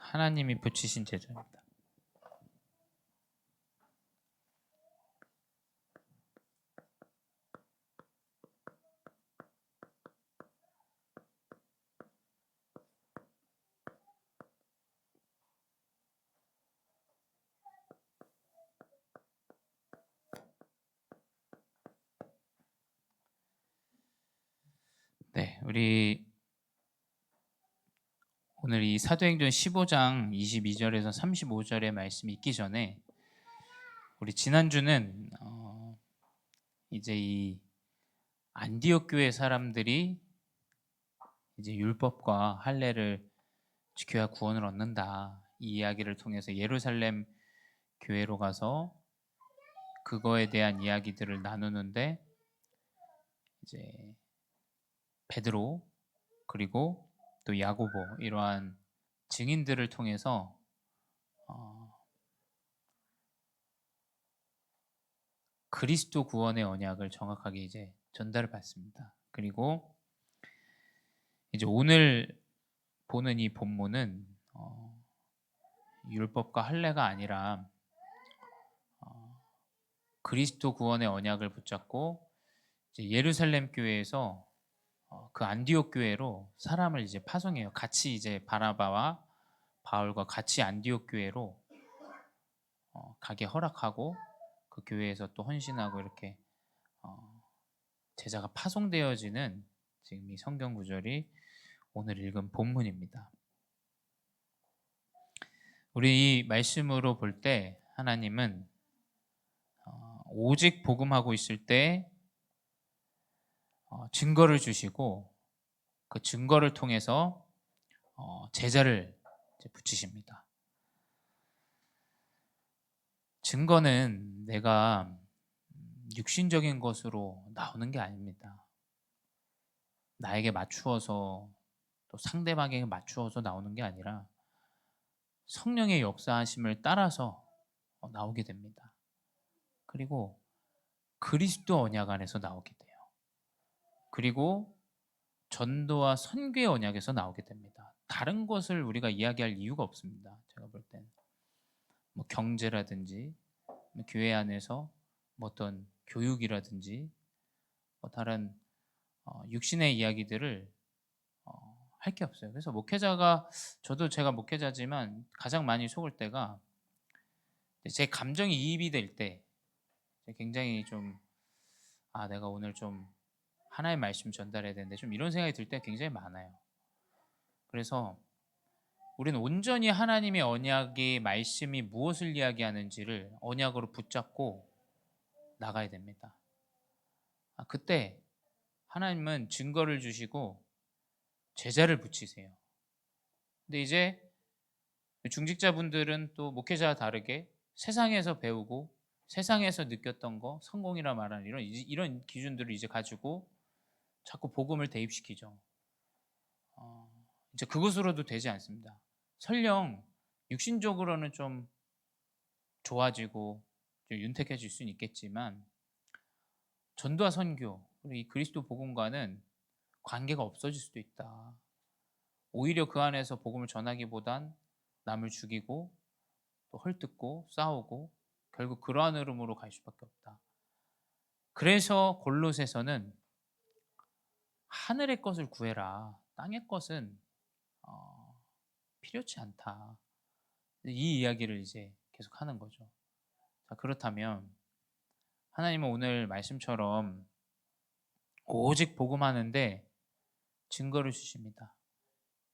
하나님이 붙이신 제자입니다. 네, 우리 오늘 이 사도행전 15장 22절에서 35절의 말씀이 있기 전에 우리 지난주는 이제 이 안디옥 교회 사람들이 이제 율법과 할례를 지켜야 구원을 얻는다, 이 이야기를 통해서 예루살렘 교회로 가서 그거에 대한 이야기들을 나누는데, 이제 베드로 그리고 또 야고보, 이러한 증인들을 통해서 그리스도 구원의 언약을 정확하게 이제 전달을 받습니다. 그리고 이제 오늘 보는 이 본문은 율법과 할례가 아니라 그리스도 구원의 언약을 붙잡고 이제 예루살렘 교회에서 그 안디옥 교회로 사람을 이제 파송해요. 같이 이제 바나바와 바울과 같이 안디옥 교회로 가게 허락하고 그 교회에서 또 헌신하고 이렇게 제자가 파송되어지는 지금 이 성경 구절이 오늘 읽은 본문입니다. 우리 이 말씀으로 볼 때 하나님은 오직 복음하고 있을 때 증거를 주시고 그 증거를 통해서 제자를 붙이십니다. 증거는 내가 육신적인 것으로 나오는 게 아닙니다. 나에게 맞추어서 또 상대방에게 맞추어서 나오는 게 아니라 성령의 역사하심을 따라서 나오게 됩니다. 그리고 그리스도 언약 안에서 나오게 돼요. 그리고 전도와 선교의 언약에서 나오게 됩니다. 다른 것을 우리가 이야기할 이유가 없습니다. 제가 볼 때는 뭐 경제라든지 뭐 교회 안에서 뭐 어떤 교육이라든지 뭐 다른 육신의 이야기들을 할 게 없어요. 그래서 목회자가, 저도 제가 목회자지만 가장 많이 속을 때가 제 감정이 이입이 될 때, 굉장히 좀 내가 오늘 좀 하나의 말씀 전달해야 되는데 좀 이런 생각이 들 때 굉장히 많아요. 그래서 우리는 온전히 하나님의 언약의 말씀이 무엇을 이야기하는지를 언약으로 붙잡고 나가야 됩니다. 그때 하나님은 증거를 주시고 제자를 붙이세요. 근데 이제 중직자분들은 또 목회자와 다르게 세상에서 배우고 세상에서 느꼈던 거, 성공이라 말하는 이런 기준들을 이제 가지고 자꾸 복음을 대입시키죠. 이제 그것으로도 되지 않습니다. 설령 육신적으로는 좀 좋아지고 좀 윤택해질 수는 있겠지만 전도와 선교 그리고 이 그리스도 복음과는 관계가 없어질 수도 있다. 오히려 그 안에서 복음을 전하기보단 남을 죽이고 또 헐뜯고 싸우고 결국 그러한 흐름으로 갈 수밖에 없다. 그래서 골로새서는 하늘의 것을 구해라, 땅의 것은 필요치 않다, 이 이야기를 이제 계속 하는 거죠. 자, 그렇다면 하나님은 오늘 말씀처럼 오직 복음하는데 증거를 주십니다.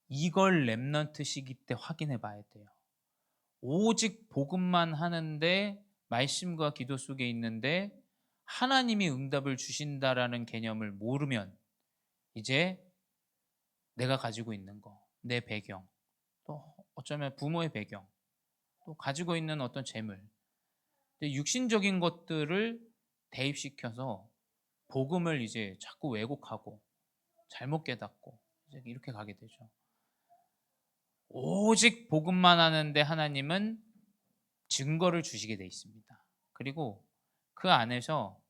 이걸 렘넌트 시기 때 확인해 봐야 돼요. 오직 복음만 하는데 말씀과 기도 속에 있는데 하나님이 응답을 주신다라는 개념을 모르면 이제 내가 가지고 있는 거, 내 배경, 또 어쩌면 부모의 배경, 또 가지고 있는 어떤 재물, 육신적인 것들을 대입시켜서 복음을 이제 자꾸 왜곡하고 잘못 깨닫고 이제 이렇게 가게 되죠. 오직 복음만 하는데 하나님은 증거를 주시게 돼 있습니다. 그리고 그 안에서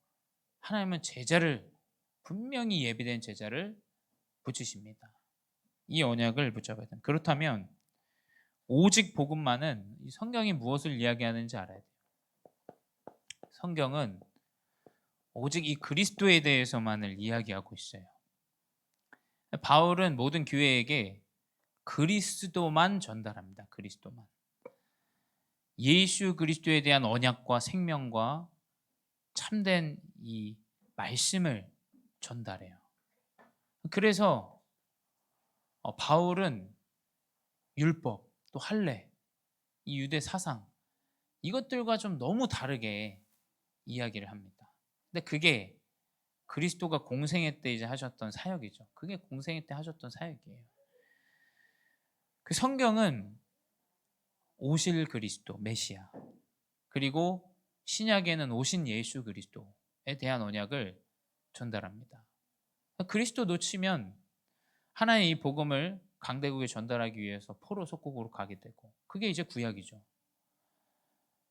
하나님은 제자를, 분명히 예비된 제자를 붙이십니다. 이 언약을 붙잡아야 됩니다. 그렇다면 오직 복음만은 이 성경이 무엇을 이야기하는지 알아야 돼요. 성경은 오직 이 그리스도에 대해서만을 이야기하고 있어요. 바울은 모든 교회에게 그리스도만 전달합니다. 그리스도만. 예수 그리스도에 대한 언약과 생명과 참된 이 말씀을 전달해요. 그래서 바울은 율법, 또 할례, 이 유대 사상 이것들과 좀 너무 다르게 이야기를 합니다. 근데 그게 그리스도가 공생애 때 이제 하셨던 사역이죠. 그게 공생애 때 하셨던 사역이에요. 그 성경은 오실 그리스도, 메시아, 그리고 신약에는 오신 예수 그리스도에 대한 언약을 전달합니다. 그리스도 놓치면 하나의 이 복음을 강대국에 전달하기 위해서 포로 속국으로 가게 되고, 그게 이제 구약이죠.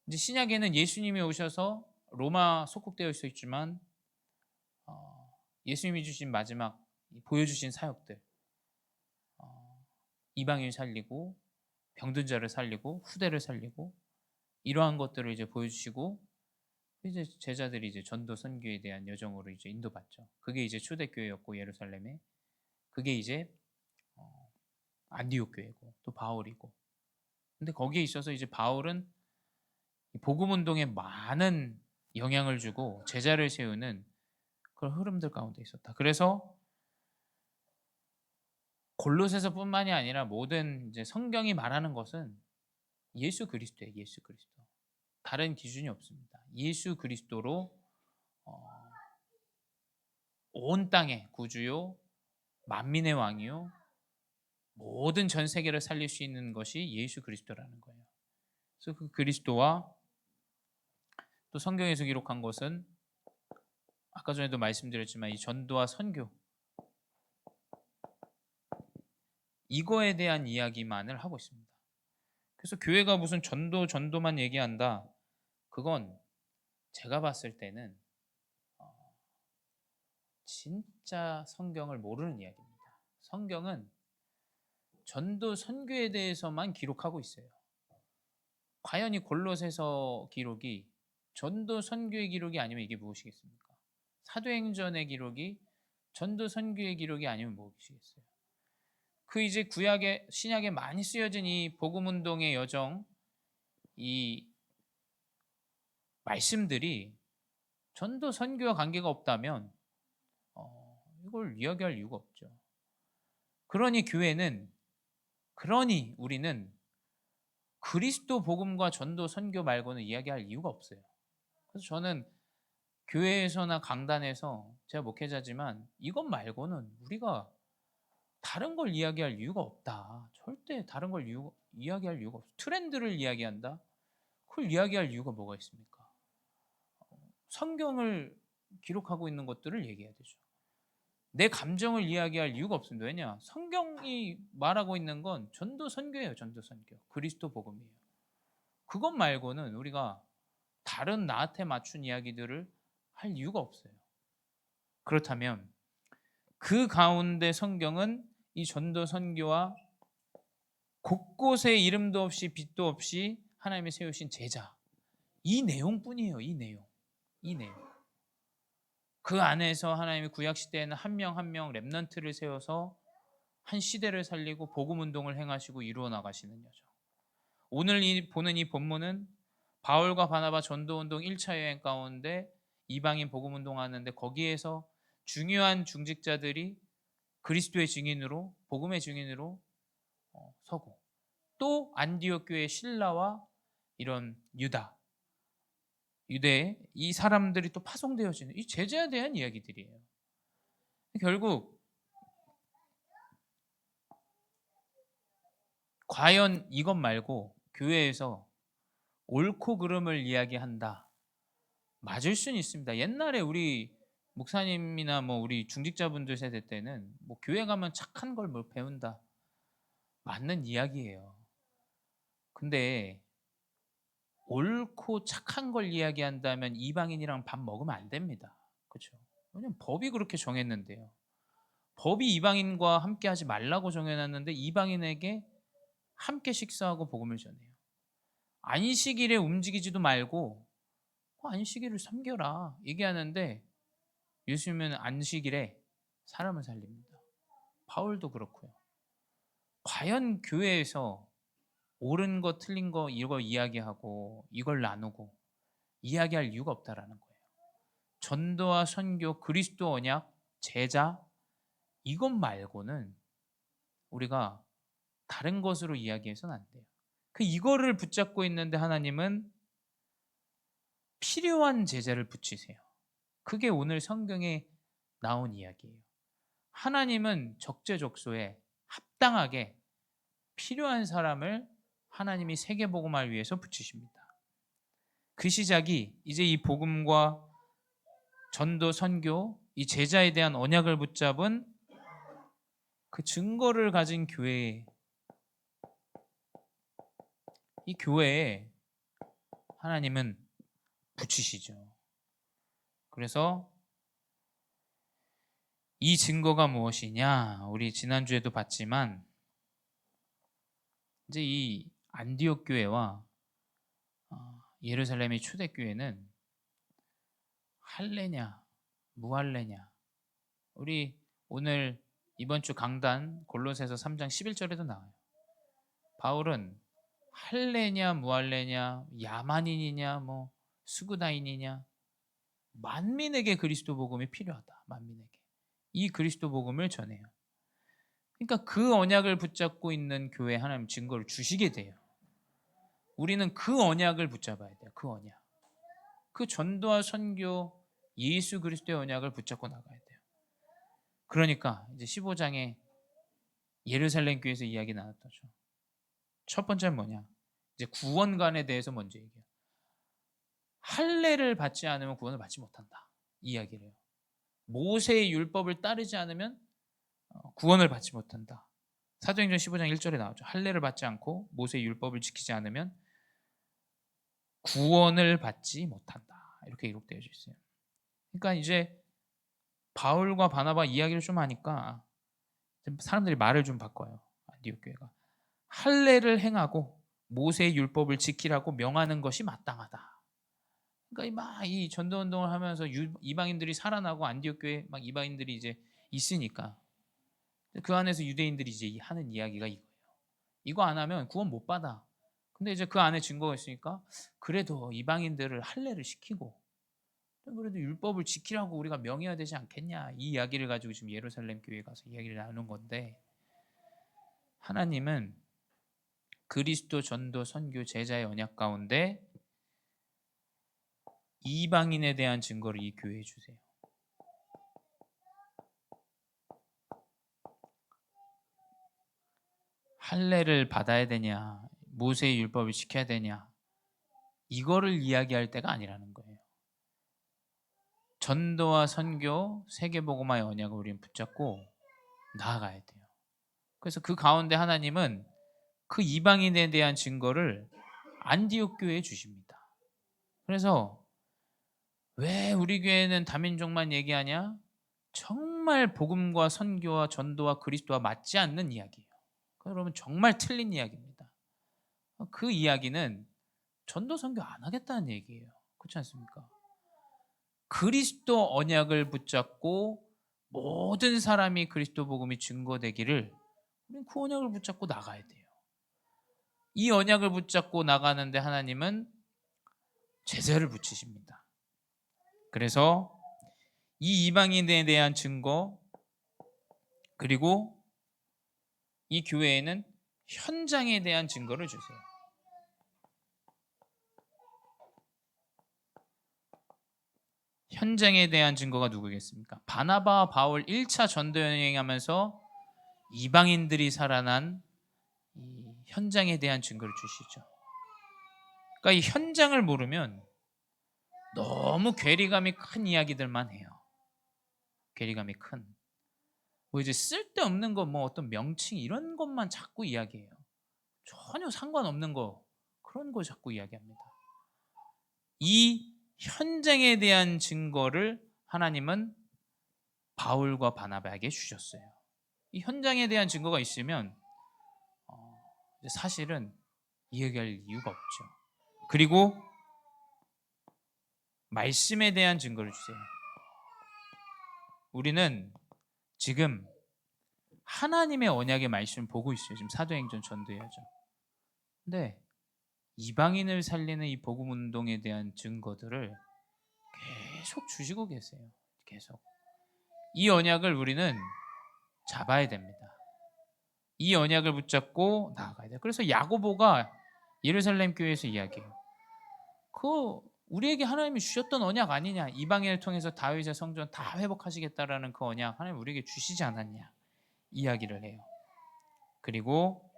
이제 신약에는 예수님이 오셔서 로마 속국되어 있지만 예수님이 주신 마지막 보여주신 사역들, 이방인 살리고 병든 자를 살리고 후대를 살리고 이러한 것들을 이제 보여주시고, 이제 제자들이 이제 전도 선교에 대한 여정으로 이제 인도받죠. 그게 이제 초대교회였고 예루살렘에, 그게 이제 안디옥 교회고 또 바울이고. 근데 거기에 있어서 이제 바울은 복음 운동에 많은 영향을 주고 제자를 세우는 그런 흐름들 가운데 있었다. 그래서 골로새서뿐만이 아니라 모든 이제 성경이 말하는 것은 예수 그리스도예요. 예수 그리스도. 다른 기준이 없습니다. 예수 그리스도로 온 땅의 구주요, 만민의 왕이요, 모든 전 세계를 살릴 수 있는 것이 예수 그리스도라는 거예요. 그래서 그 그리스도와 또 성경에서 기록한 것은 아까 전에도 말씀드렸지만 이 전도와 선교, 이거에 대한 이야기만을 하고 있습니다. 그래서 교회가 무슨 전도만 얘기한다, 그건 제가 봤을 때는 진짜 성경을 모르는 이야기입니다. 성경은 전도 선교에 대해서만 기록하고 있어요. 과연 이 골로새서 기록이 전도 선교의 기록이 아니면 이게 무엇이겠습니까? 사도행전의 기록이 전도 선교의 기록이 아니면 무엇이겠어요? 그 이제 구약에 신약에 많이 쓰여진 이 복음 운동의 여정, 이 말씀들이 전도 선교와 관계가 없다면 이걸 이야기할 이유가 없죠. 그러니 우리는 그리스도 복음과 전도 선교 말고는 이야기할 이유가 없어요. 그래서 저는 교회에서나 강단에서, 제가 목회자지만 이것 말고는 우리가 다른 걸 이야기할 이유가 없다. 절대 다른 걸 이야기할 이유가 없어. 트렌드를 이야기한다? 그걸 이야기할 이유가 뭐가 있습니까? 성경을 기록하고 있는 것들을 얘기해야 되죠. 내 감정을 이야기할 이유가 없습니다. 왜냐? 성경이 말하고 있는 건 전도 선교예요. 전도 선교. 그리스도 복음이에요. 그것 말고는 우리가 다른 나한테 맞춘 이야기들을 할 이유가 없어요. 그렇다면 그 가운데 성경은 이 전도 선교와 곳곳에 이름도 없이 빛도 없이 하나님이 세우신 제자, 이 내용뿐이에요. 이 내용. 그 안에서 하나님이 구약 시대에는 한 명 한 명 렘넌트를 세워서 한 시대를 살리고 복음 운동을 행하시고 이루어 나가시는 여정. 오늘 보는 이 본문은 바울과 바나바 전도 운동 1차 여행 가운데 이방인 복음 운동하는데, 거기에서 중요한 중직자들이 그리스도의 증인으로, 복음의 증인으로 서고, 또 안디옥 교회 신라와 이런 유대 이 사람들이 또 파송되어지는 이 제자에 대한 이야기들이에요. 결국 과연 이것 말고 교회에서 옳고 그름을 이야기한다, 맞을 수는 있습니다. 옛날에 우리 목사님이나 뭐 우리 중직자분들 세대 때는 뭐 교회 가면 착한 걸 뭘 배운다, 맞는 이야기예요. 근데 옳고 착한 걸 이야기한다면 이방인이랑 밥 먹으면 안 됩니다. 그렇죠? 왜냐면 법이 그렇게 정했는데요. 법이 이방인과 함께 하지 말라고 정해놨는데 이방인에게 함께 식사하고 복음을 전해요. 안식일에 움직이지도 말고 안식일을 섬겨라 얘기하는데 예수님은 안식일에 사람을 살립니다. 바울도 그렇고요. 과연 교회에서 옳은 거 틀린 거 이거 이야기하고 이걸 나누고 이야기할 이유가 없다라는 거예요. 전도와 선교, 그리스도 언약, 제자 이것 말고는 우리가 다른 것으로 이야기해서는 안 돼요. 이거를 붙잡고 있는데 하나님은 필요한 제자를 붙이세요. 그게 오늘 성경에 나온 이야기예요. 하나님은 적재적소에 합당하게 필요한 사람을 하나님이 세계복음화를 위해서 붙이십니다. 그 시작이 이제 이 복음과 전도, 선교, 이 제자에 대한 언약을 붙잡은 그 증거를 가진 교회에, 이 교회에 하나님은 붙이시죠. 그래서 이 증거가 무엇이냐? 우리 지난주에도 봤지만 이제 이 안디옥 교회와 예루살렘의 초대교회는 할례냐 무할례냐, 우리 오늘 이번 주 강단 골로새서 3장 11절에도 나와요. 바울은 할례냐 무할례냐, 야만인이냐 뭐 수구다인이냐, 만민에게 그리스도 복음이 필요하다. 만민에게 이 그리스도 복음을 전해요. 그러니까 그 언약을 붙잡고 있는 교회에 하나님 증거를 주시게 돼요. 우리는 그 언약을 붙잡아야 돼요. 그 언약, 그 전도와 선교, 예수 그리스도의 언약을 붙잡고 나가야 돼요. 그러니까 이제 15장에 예루살렘 교회에서 이야기 나눴죠. 첫 번째는 뭐냐? 이제 구원관에 대해서 먼저 얘기해요. 할례를 받지 않으면 구원을 받지 못한다. 이 이야기를 해요. 모세의 율법을 따르지 않으면 구원을 받지 못한다. 사도행전 15장 1절에 나오죠. 할례를 받지 않고 모세의 율법을 지키지 않으면 구원을 받지 못한다. 이렇게 기록되어 있어요. 그러니까 이제 바울과 바나바 이야기를 좀 하니까 사람들이 말을 좀 바꿔요. 안디옥 교회가 할례를 행하고 모세의 율법을 지키라고 명하는 것이 마땅하다. 그러니까 막 이 전도 운동을 하면서 이방인들이 살아나고 안디옥 교회 막 이방인들이 이제 있으니까 그 안에서 유대인들이 이제 하는 이야기가 이거예요. 이거 안 하면 구원 못 받아. 근데 이제 그 안에 증거가 있으니까 그래도 이방인들을 할례를 시키고 그래도 율법을 지키라고 우리가 명해야 되지 않겠냐, 이 이야기를 가지고 지금 예루살렘 교회에 가서 이야기를 나누는 건데, 하나님은 그리스도 전도 선교 제자의 언약 가운데 이방인에 대한 증거를 이 교회에 주세요. 할례를 받아야 되냐, 모세의 율법을 지켜야 되냐, 이거를 이야기할 때가 아니라는 거예요. 전도와 선교, 세계복음화의 언약을 우리는 붙잡고 나아가야 돼요. 그래서 그 가운데 하나님은 그 이방인에 대한 증거를 안디옥 교회에 주십니다. 그래서 왜 우리 교회는 다민족만 얘기하냐? 정말 복음과 선교와 전도와 그리스도와 맞지 않는 이야기예요. 그러면 정말 틀린 이야기입니다. 그 이야기는 전도 선교 안 하겠다는 얘기예요. 그렇지 않습니까? 그리스도 언약을 붙잡고 모든 사람이 그리스도 복음이 증거되기를 우리는 그 언약을 붙잡고 나가야 돼요. 이 언약을 붙잡고 나가는데 하나님은 제자를 붙이십니다. 그래서 이 이방인에 대한 증거, 그리고 이 교회에는 현장에 대한 증거를 주세요. 현장에 대한 증거가 누구겠습니까? 바나바와 바울 1차 전도 여행하면서 이방인들이 살아난 이 현장에 대한 증거를 주시죠. 그러니까 이 현장을 모르면 너무 괴리감이 큰 이야기들만 해요. 괴리감이 큰. 뭐 이제 쓸데없는 거, 뭐 어떤 명칭 이런 것만 자꾸 이야기해요. 전혀 상관없는 거, 그런 거 자꾸 이야기합니다. 이 현장에 대한 증거를 하나님은 바울과 바나바에게 주셨어요. 이 현장에 대한 증거가 있으면 사실은 이야기할 이유가 없죠. 그리고 말씀에 대한 증거를 주세요. 우리는 지금 하나님의 언약의 말씀을 보고 있어요. 지금 사도행전 전도해야죠. 근데 이방인을 살리는 이 복음 운동에 대한 증거들을 계속 주시고 계세요. 계속. 이 언약을 우리는 잡아야 됩니다. 이 언약을 붙잡고 나아가야 돼요. 그래서 야고보가 예루살렘 교회에서 이야기해요. 그 우리에게 하나님이 주셨던 언약 아니냐? 이방인을 통해서 다윗의 성전 다 회복하시겠다라는 그 언약 하나님 우리에게 주시지 않았냐? 이야기를 해요. 그리고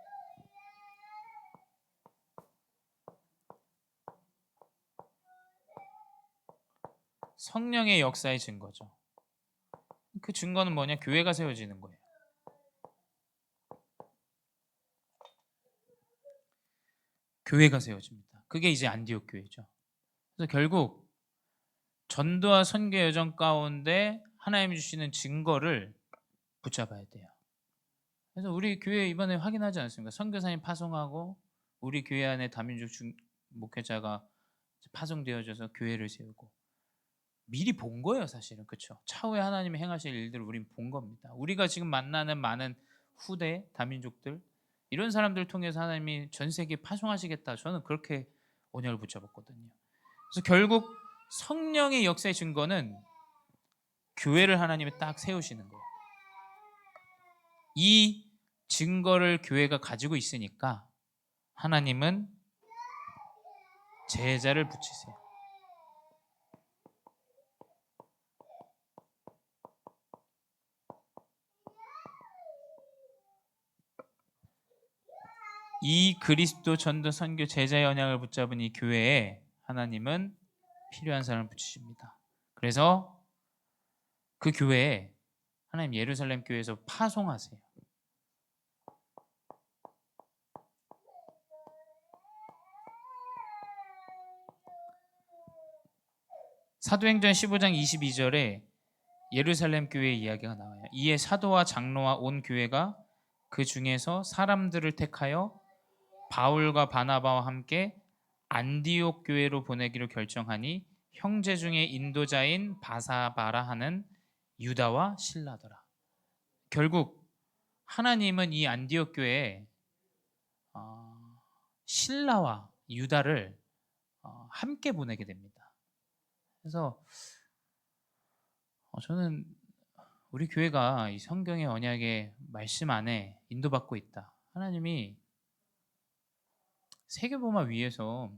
성령의 역사의 증거죠. 그 증거는 뭐냐? 교회가 세워지는 거예요. 교회가 세워집니다. 그게 이제 안디옥 교회죠. 그래서 결국 전도와 선교 여정 가운데 하나님이 주시는 증거를 붙잡아야 돼요. 그래서 우리 교회 이번에 확인하지 않습니까? 선교사님 파송하고 우리 교회 안에 다민족 목회자가 파송되어져서 교회를 세우고 미리 본 거예요, 사실은. 그렇죠? 차후에 하나님이 행하실 일들을 우린 본 겁니다. 우리가 지금 만나는 많은 후대 다민족들 이런 사람들 통해서 하나님이 전 세계에 파송하시겠다. 저는 그렇게 언약을 붙잡았거든요. 그래서 결국 성령의 역사의 증거는 교회를 하나님이 딱 세우시는 거예요. 이 증거를 교회가 가지고 있으니까 하나님은 제자를 붙이세요. 이 그리스도 전도 선교 제자의 언약을 붙잡은 이 교회에 하나님은 필요한 사람을 붙이십니다. 그래서 그 교회에 하나님 예루살렘 교회에서 파송하세요. 사도행전 15장 22절에 예루살렘 교회의 이야기가 나와요. 이에 사도와 장로와 온 교회가 그 중에서 사람들을 택하여 바울과 바나바와 함께 안디옥 교회로 보내기로 결정하니 형제 중에 인도자인 바사바라 하는 유다와 실라더라. 결국 하나님은 이 안디옥 교회에 실라와 유다를 함께 보내게 됩니다. 그래서 저는 우리 교회가 이 성경의 언약의 말씀 안에 인도받고 있다. 하나님이 세계복음화 위해서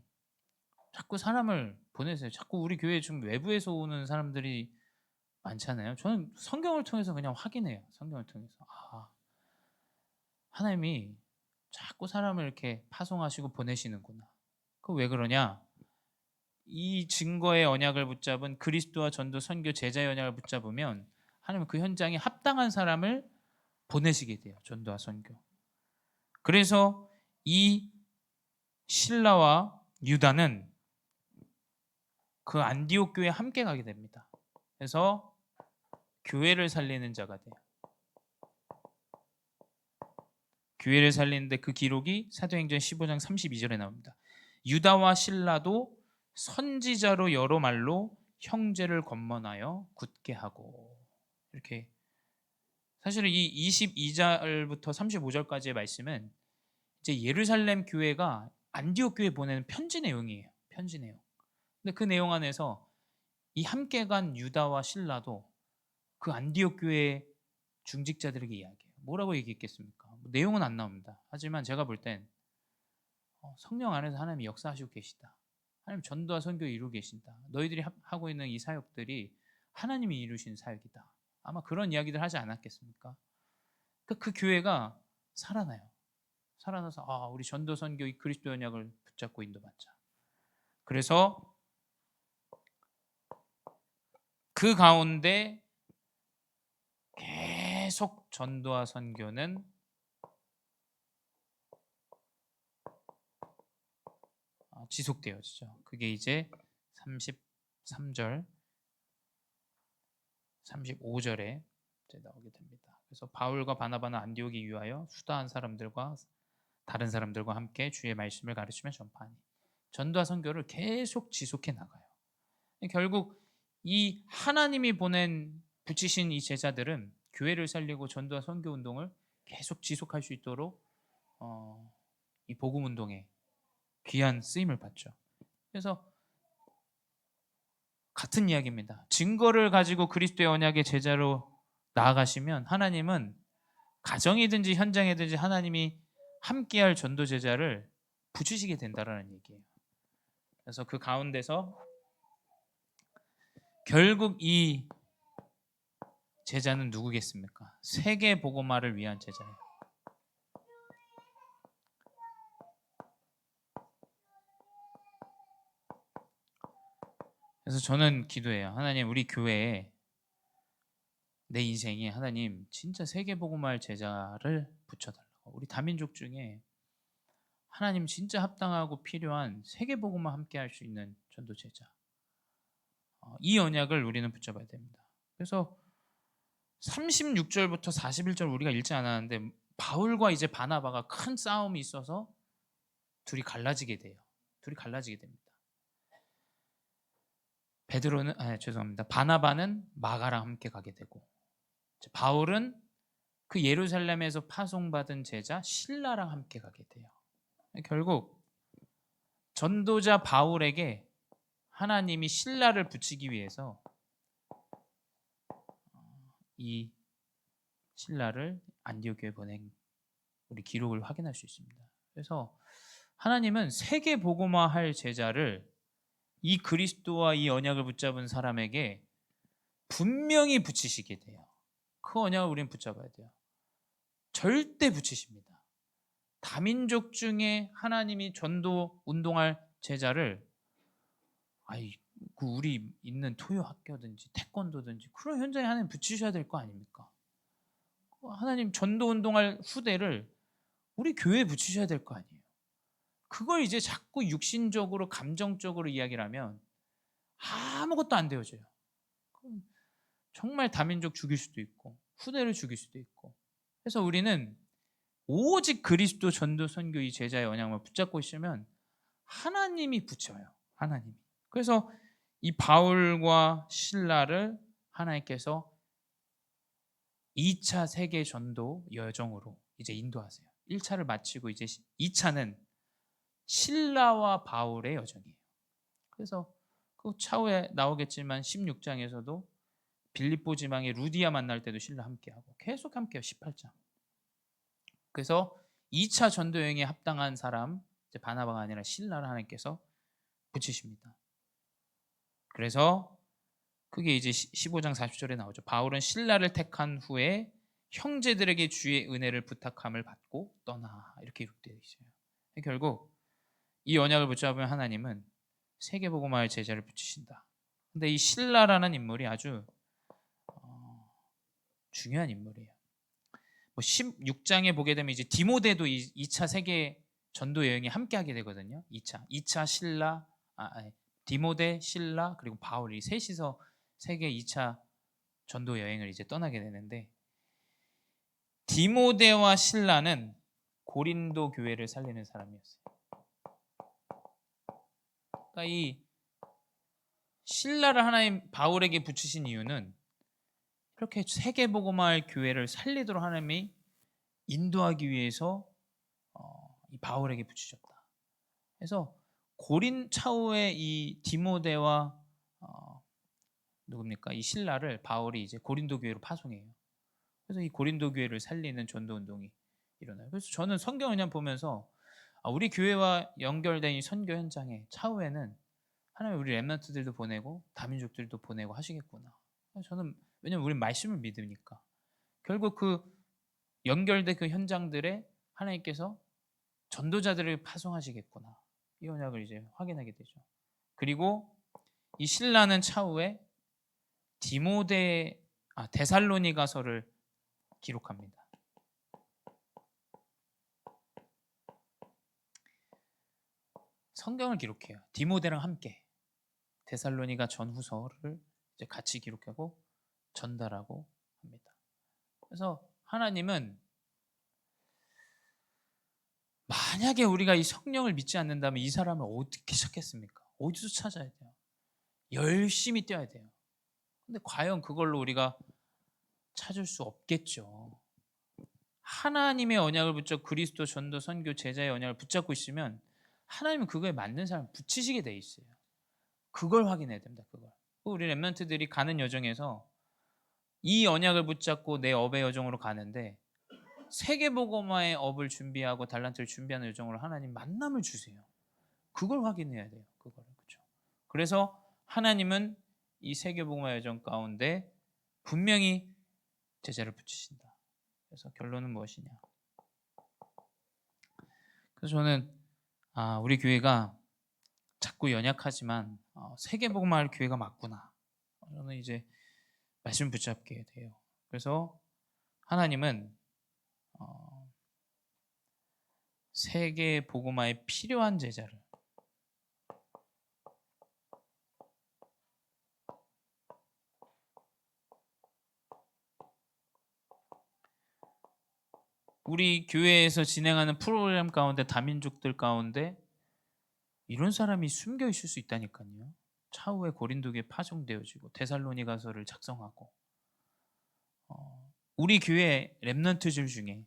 자꾸 사람을 보내세요. 자꾸 우리 교회 좀 외부에서 오는 사람들이 많잖아요. 저는 성경을 통해서 그냥 확인해요. 성경을 통해서 하나님이 자꾸 사람을 이렇게 파송하시고 보내시는구나. 그 왜 그러냐? 이 증거의 언약을 붙잡은 그리스도와 전도 선교 제자의 언약을 붙잡으면 하나님은 그 현장에 합당한 사람을 보내시게 돼요. 전도와 선교. 그래서 이 실라와 유다는 그 안디옥 교회에 함께 가게 됩니다. 그래서 교회를 살리는 자가 돼요. 교회를 살리는데 그 기록이 사도행전 15장 32절에 나옵니다. 유다와 실라도 선지자로 여러 말로 형제를 권면하여 굳게 하고, 이렇게 사실은 이 22절부터 35절까지의 말씀은 이제 예루살렘 교회가 안디옥 교회에 보내는 편지 내용이에요. 편지 내용. 근데 그 내용 안에서 이 함께 간 유다와 실라도 그 안디옥 교회 중직자들에게 이야기해요. 뭐라고 얘기했겠습니까? 내용은 안 나옵니다. 하지만 제가 볼 땐 성령 안에서 하나님이 역사하시고 계시다. 하나님 전도와 선교를 이루고 계신다. 너희들이 하고 있는 이 사역들이 하나님이 이루신 사역이다. 아마 그런 이야기들 하지 않았겠습니까? 그 교회가 살아나요. 살아나서 우리 전도 선교 이 그리스도 언약을 붙잡고 인도받자. 그래서 그 가운데 계속 전도와 선교는 지속되어지죠. 그게 이제 33절, 35절에 이제 나오게 됩니다. 그래서 바울과 바나바는 안디옥에 유하여 수다한 사람들과 다른 사람들과 함께 주의 말씀을 가르치며 전파하니. 전도와 선교를 계속 지속해 나가요. 결국 이 하나님이 보낸 붙이신 이 제자들은 교회를 살리고 전도와 선교 운동을 계속 지속할 수 있도록 이 복음 운동에 귀한 쓰임을 받죠. 그래서 같은 이야기입니다. 증거를 가지고 그리스도의 언약의 제자로 나아가시면 하나님은 가정이든지 현장이든지 하나님이 함께할 전도 제자를 붙이시게 된다라는 얘기예요. 그래서 그 가운데서 결국 이 제자는 누구겠습니까? 세계 복음화를 위한 제자예요. 그래서 저는 기도해요. 하나님, 우리 교회에 내 인생에 하나님 진짜 세계 복음화할 제자를 붙여달라고. 우리 다민족 중에 하나님 진짜 합당하고 필요한 세계 복음화 함께 할 수 있는 전도 제자. 이 언약을 우리는 붙잡아야 됩니다. 그래서 36절부터 41절 우리가 읽지 않았는데 바울과 이제 바나바가 큰 싸움이 있어서 둘이 갈라지게 돼요. 둘이 갈라지게 됩니다. 죄송합니다. 바나바는 마가랑 함께 가게 되고, 바울은 그 예루살렘에서 파송받은 제자 실라랑 함께 가게 돼요. 결국 전도자 바울에게 하나님이 실라를 붙이기 위해서 이 실라를 안디옥교에 보낸 우리 기록을 확인할 수 있습니다. 그래서 하나님은 세계 복음화할 제자를 이 그리스도와 이 언약을 붙잡은 사람에게 분명히 붙이시게 돼요. 그 언약을 우리는 붙잡아야 돼요. 절대 붙이십니다. 다민족 중에 하나님이 전도 운동할 제자를 우리 있는 토요 학교든지 태권도든지 그런 현장에 하나님 붙이셔야 될 거 아닙니까? 하나님 전도 운동할 후대를 우리 교회에 붙이셔야 될 거 아니에요. 그걸 이제 자꾸 육신적으로 감정적으로 이야기를 하면 아무것도 안 되어져요. 정말 다민족 죽일 수도 있고 후대를 죽일 수도 있고. 그래서 우리는 오직 그리스도 전도 선교 이 제자의 언약을 붙잡고 있으면 하나님이 붙여요. 하나님이. 그래서 이 바울과 실라를 하나님께서 2차 세계 전도 여정으로 이제 인도하세요. 1차를 마치고 이제 2차는 실라와 바울의 여정이에요. 그래서 그 차후에 나오겠지만 16장에서도 빌립보 지방의 루디아 만날 때도 실라 함께하고 계속 함께해요. 18장. 그래서 2차 전도 여행에 합당한 사람, 이제 바나바가 아니라 실라를 하나님께서 붙이십니다. 그래서 그게 이제 15장 40절에 나오죠. 바울은 실라를 택한 후에 형제들에게 주의 은혜를 부탁함을 받고 떠나, 이렇게 기록되어 있어요. 결국 이 언약을 붙잡으면 하나님은 세계복음화의 제자를 붙이신다. 근데 이 실라라는 인물이 아주 중요한 인물이에요. 16장에 보게 되면 이제 디모데도 2차 세계 전도 여행에 함께 하게 되거든요. 2차 실라, 디모데, 실라 그리고 바울이 셋이서 세계 2차 전도 여행을 이제 떠나게 되는데, 디모데와 실라는 고린도 교회를 살리는 사람이었어요. 그러니까 이 실라를 하나님 바울에게 붙이신 이유는 이렇게 세계복음화할 교회를 살리도록 하나님이 인도하기 위해서 이 바울에게 붙이셨다. 그래서 고린 차후에 이 디모데와 누굽니까? 이 실라를 바울이 이제 고린도 교회로 파송해요. 그래서 이 고린도 교회를 살리는 전도 운동이 일어나요. 그래서 저는 성경을 그냥 보면서 우리 교회와 연결된 이 선교 현장에 차후에는 하나님 우리 렘넌트들도 보내고 다민족들도 보내고 하시겠구나. 저는 왜냐면 우리 말씀을 믿으니까 결국 그 연결된 그 현장들에 하나님께서 전도자들을 파송하시겠구나. 이 언약을 이제 확인하게 되죠. 그리고 이 신라는 차후에 데살로니가서를 기록합니다. 성경을 기록해요. 디모데랑 함께 데살로니가 전후서를 이제 같이 기록하고 전달하고 합니다. 그래서 하나님은 만약에 우리가 이 성령을 믿지 않는다면 이 사람을 어떻게 찾겠습니까? 어디서 찾아야 돼요? 열심히 뛰어야 돼요. 근데 과연 그걸로 우리가 찾을 수 없겠죠. 하나님의 언약을 붙잡고 그리스도 전도 선교 제자의 언약을 붙잡고 있으면 하나님은 그거에 맞는 사람 붙이시게 돼 있어요. 그걸 확인해야 됩니다. 그걸. 우리 렘넌트들이 가는 여정에서 이 언약을 붙잡고 내 업의 여정으로 가는데 세계복음화의 업을 준비하고 달란트를 준비하는 여정으로 하나님 만남을 주세요. 그걸 확인해야 돼요. 그거를. 그렇죠. 그래서 하나님은 이 세계복음화 여정 가운데 분명히 제자를 붙이신다. 그래서 결론은 무엇이냐? 그래서 저는 우리 교회가 자꾸 연약하지만 세계복음화할 교회가 맞구나. 저는 이제 말씀 붙잡게 돼요. 그래서 하나님은 세계 복음화에 필요한 제자를 우리 교회에서 진행하는 프로그램 가운데 다민족들 가운데 이런 사람이 숨겨 있을 수 있다니까요. 차후에 고린도교에 파송되어지고 데살로니가서를 작성하고 우리 교회 렘넌트들 중에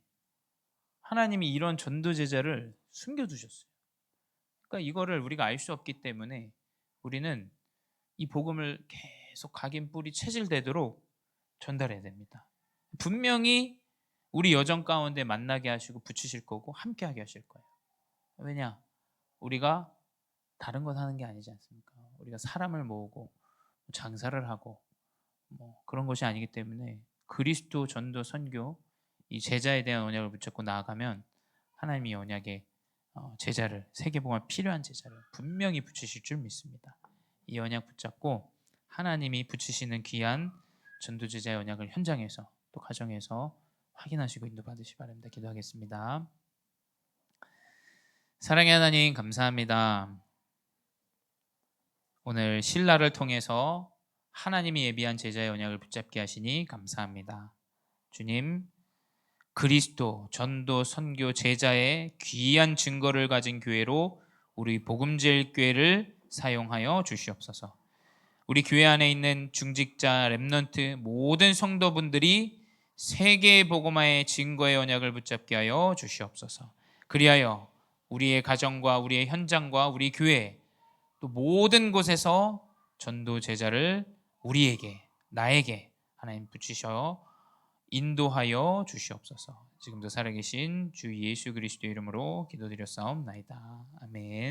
하나님이 이런 전도 제자를 숨겨두셨어요. 그러니까 이거를 우리가 알 수 없기 때문에 우리는 이 복음을 계속 각인 뿌리 체질되도록 전달해야 됩니다. 분명히 우리 여정 가운데 만나게 하시고 붙이실 거고 함께하게 하실 거예요. 왜냐? 우리가 다른 것 하는 게 아니지 않습니까? 우리가 사람을 모으고 장사를 하고 그런 것이 아니기 때문에 그리스도 전도 선교 이 제자에 대한 언약을 붙잡고 나아가면 하나님이 언약에 제자를 세계복음화 필요한 제자를 분명히 붙이실 줄 믿습니다. 이 언약 붙잡고 하나님이 붙이시는 귀한 전도 제자의 언약을 현장에서 또 가정에서 확인하시고 인도받으시 바랍니다. 기도하겠습니다. 사랑의 하나님 감사합니다. 오늘 신라를 통해서 하나님이 예비한 제자의 언약을 붙잡게 하시니 감사합니다. 주님, 그리스도 전도 선교 제자의 귀한 증거를 가진 교회로 우리 복음제일 교회를 사용하여 주시옵소서. 우리 교회 안에 있는 중직자, 렘넌트 모든 성도분들이 세계 복음화의 증거의 언약을 붙잡게 하여 주시옵소서. 그리하여 우리의 가정과 우리의 현장과 우리 교회 또 모든 곳에서 전도 제자를 우리에게 나에게 하나님 붙이셔 인도하여 주시옵소서. 지금도 살아계신 주 예수 그리스도 이름으로 기도드렸사옵나이다. 아멘.